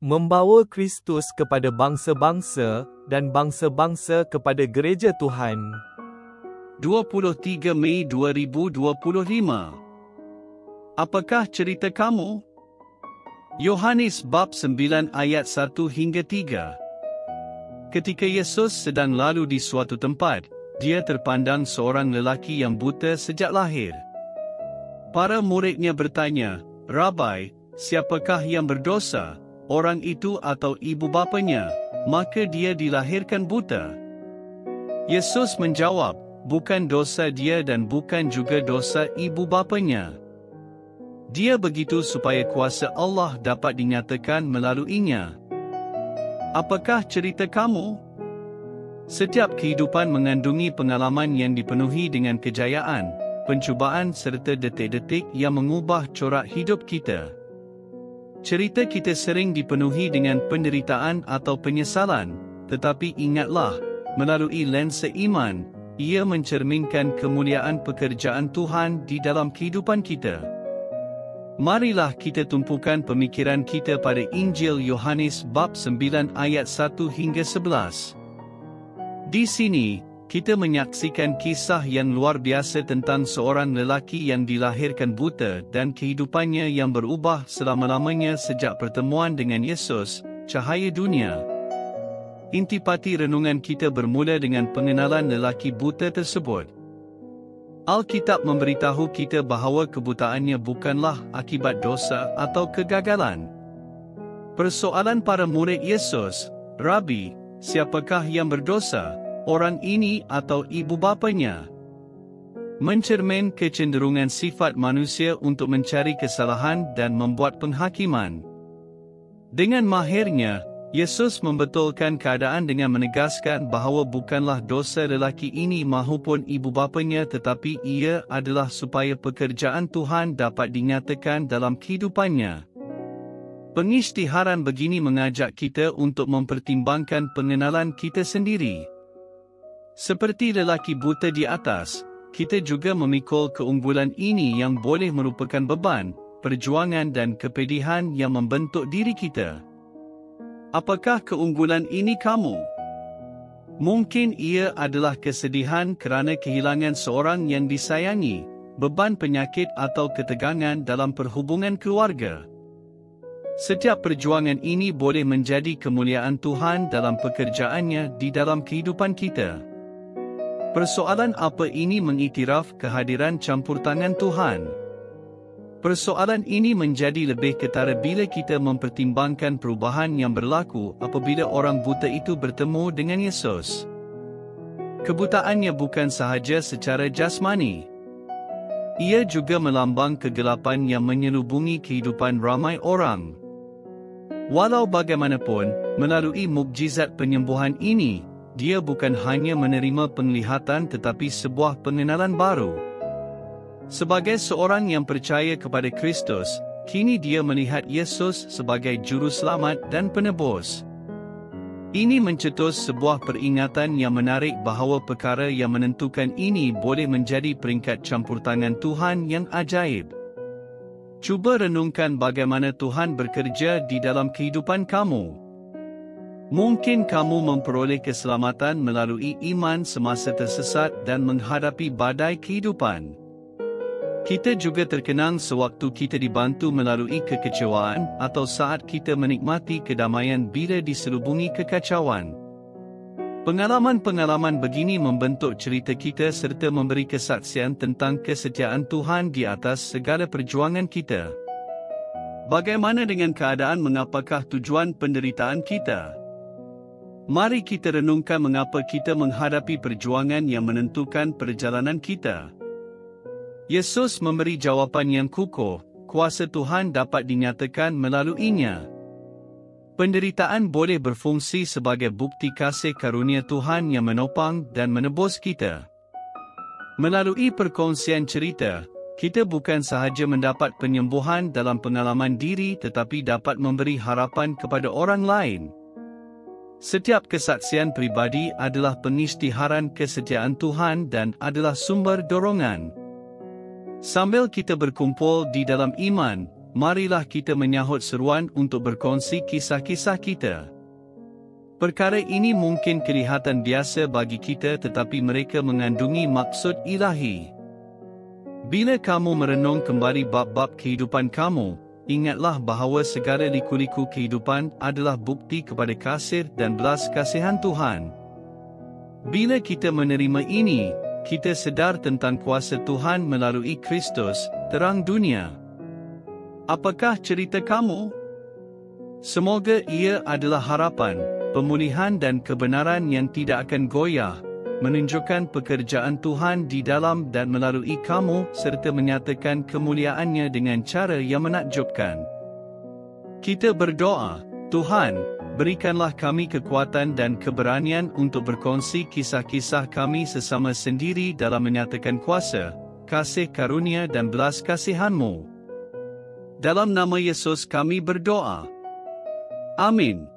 membawa Kristus kepada bangsa-bangsa dan bangsa-bangsa kepada gereja Tuhan. 23 Mei 2025. Apakah cerita kamu? Yohanes bab 9 ayat 1 hingga 3. Ketika Yesus sedang lalu di suatu tempat, dia terpandang seorang lelaki yang buta sejak lahir. Para muridnya bertanya, "Rabai, siapakah yang berdosa, orang itu atau ibu bapanya, maka dia dilahirkan buta?" Yesus menjawab, "Bukan dosa dia dan bukan juga dosa ibu bapanya. Dia begitu supaya kuasa Allah dapat dinyatakan melaluinya." Apakah cerita kamu? Setiap kehidupan mengandungi pengalaman yang dipenuhi dengan kejayaan, pencubaan serta detik-detik yang mengubah corak hidup kita. Cerita kita sering dipenuhi dengan penderitaan atau penyesalan, tetapi ingatlah, melalui lensa iman, ia mencerminkan kemuliaan pekerjaan Tuhan di dalam kehidupan kita. Marilah kita tumpukan pemikiran kita pada Injil Yohanes bab 9 ayat 1 hingga 11. Di sini, kita menyaksikan kisah yang luar biasa tentang seorang lelaki yang dilahirkan buta dan kehidupannya yang berubah selama-lamanya sejak pertemuan dengan Yesus, cahaya dunia. Intipati renungan kita bermula dengan pengenalan lelaki buta tersebut. Alkitab memberitahu kita bahawa kebutaannya bukanlah akibat dosa atau kegagalan. Persoalan para murid Yesus, "Rabi, siapakah yang berdosa, orang ini atau ibu bapanya?" mencermin kecenderungan sifat manusia untuk mencari kesalahan dan membuat penghakiman. Dengan mahirnya, Yesus membetulkan keadaan dengan menegaskan bahawa bukanlah dosa lelaki ini mahupun ibu bapanya, tetapi ia adalah supaya pekerjaan Tuhan dapat dinyatakan dalam kehidupannya. Pengisytiharan begini mengajak kita untuk mempertimbangkan pengenalan kita sendiri. Seperti lelaki buta di atas, kita juga memikul keunggulan ini yang boleh merupakan beban, perjuangan dan kepedihan yang membentuk diri kita. Apakah keunggulan ini kamu? Mungkin ia adalah kesedihan kerana kehilangan seorang yang disayangi, beban penyakit atau ketegangan dalam perhubungan keluarga. Setiap perjuangan ini boleh menjadi kemuliaan Tuhan dalam pekerjaannya di dalam kehidupan kita. Persoalan apa ini mengiktiraf kehadiran campur tangan Tuhan. Persoalan ini menjadi lebih ketara bila kita mempertimbangkan perubahan yang berlaku apabila orang buta itu bertemu dengan Yesus. Kebutaannya bukan sahaja secara jasmani. Ia juga melambang kegelapan yang menyelubungi kehidupan ramai orang. Walau bagaimanapun, melalui mukjizat penyembuhan ini, dia bukan hanya menerima penglihatan tetapi sebuah pengenalan baru. Sebagai seorang yang percaya kepada Kristus, kini dia melihat Yesus sebagai juru selamat dan penebus. Ini mencetus sebuah peringatan yang menarik bahawa perkara yang menentukan ini boleh menjadi peringkat campur tangan Tuhan yang ajaib. Cuba renungkan bagaimana Tuhan bekerja di dalam kehidupan kamu. Mungkin kamu memperoleh keselamatan melalui iman semasa tersesat dan menghadapi badai kehidupan. Kita juga terkenang sewaktu kita dibantu melalui kekecewaan atau saat kita menikmati kedamaian bila diselubungi kekacauan. Pengalaman-pengalaman begini membentuk cerita kita serta memberi kesaksian tentang kesetiaan Tuhan di atas segala perjuangan kita. Bagaimana dengan keadaan mengapakah tujuan penderitaan kita? Mari kita renungkan mengapa kita menghadapi perjuangan yang menentukan perjalanan kita. Yesus memberi jawapan yang kukuh, kuasa Tuhan dapat dinyatakan melaluinya. Penderitaan boleh berfungsi sebagai bukti kasih karunia Tuhan yang menopang dan menebus kita. Melalui perkongsian cerita, kita bukan sahaja mendapat penyembuhan dalam pengalaman diri tetapi dapat memberi harapan kepada orang lain. Setiap kesaksian pribadi adalah pengisytiharan kesetiaan Tuhan dan adalah sumber dorongan. Sambil kita berkumpul di dalam iman, marilah kita menyahut seruan untuk berkongsi kisah-kisah kita. Perkara ini mungkin kelihatan biasa bagi kita, tetapi mereka mengandungi maksud ilahi. Bila kamu merenung kembali bab-bab kehidupan kamu, ingatlah bahawa segala liku-liku kehidupan adalah bukti kepada kasih dan belas kasihan Tuhan. Bila kita menerima ini, kita sedar tentang kuasa Tuhan melalui Kristus, terang dunia. Apakah cerita kamu? Semoga ia adalah harapan, pemulihan dan kebenaran yang tidak akan goyah, menunjukkan pekerjaan Tuhan di dalam dan melalui kamu serta menyatakan kemuliaannya dengan cara yang menakjubkan. Kita berdoa, Tuhan, berikanlah kami kekuatan dan keberanian untuk berkongsi kisah-kisah kami sesama sendiri dalam menyatakan kuasa, kasih karunia dan belas kasihan-Mu. Dalam nama Yesus kami berdoa. Amin.